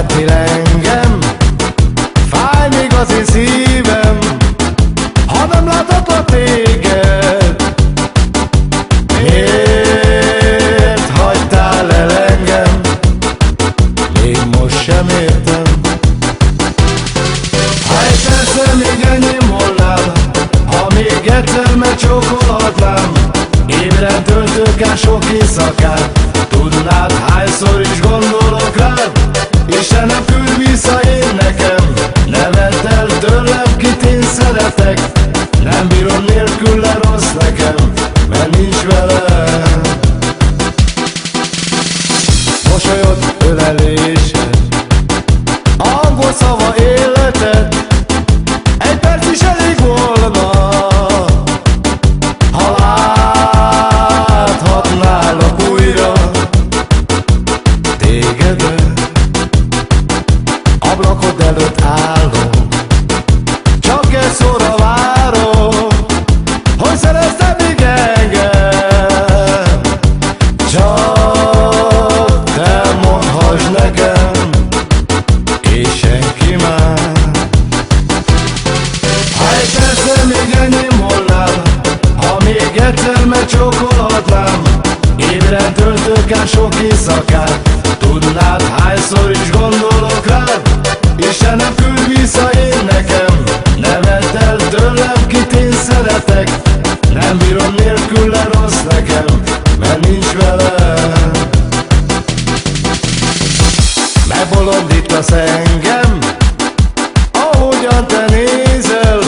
tettél engem, fáj még az én szívem, ha nem láthatlak téged. Miért hagytál el engem, még most sem értem. Ha egy persze még enyém volnál, ha még egyszer megcsókolhatnám, ébren töltök el sok éjszakát, tudnád, hányszor is gondolok rád. Istenem, küld vissza én nekem, ne vedd el tőlem, kit én szeretek. Nem bírom nélküle, rossz nekem, mert nincs velem. Mosolyod, ölelésed, angol szava életed, egy perc is elég volna, ha láthatnálak újra tégedet. Ablakod előtt állom, csak egy szóra várom, hogy szereztem még engem. Csak te mondhass nekem, és senki más. Ha egy persze még enyém volnál, ha még egyszer megcsókolhatnám, ébren töltök el sok éjszakát, tudnád, hányszor is gondolok rád. Istenem, küld vissza én nekem, ne vedd el tőlem, kit én szeretek. Nem bírom nélküle, rossz nekem, mert nincs velem. Megbolondítasz engem, ahogyan te nézel,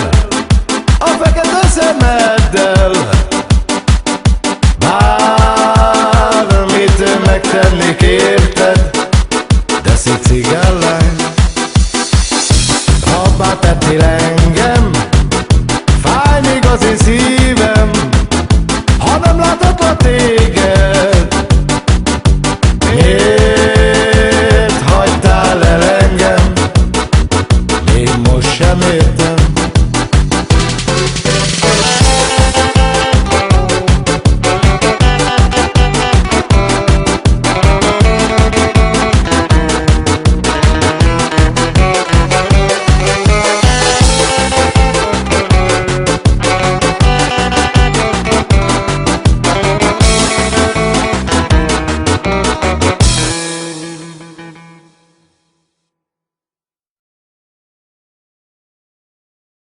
a fekete szemeddel. Bármit megtennék érted, de szép cigánlány. Abbá tettél engem, fáj még az én szívem, ha nem láthatlak téged. Miért hagytál el engem, még most sem értem.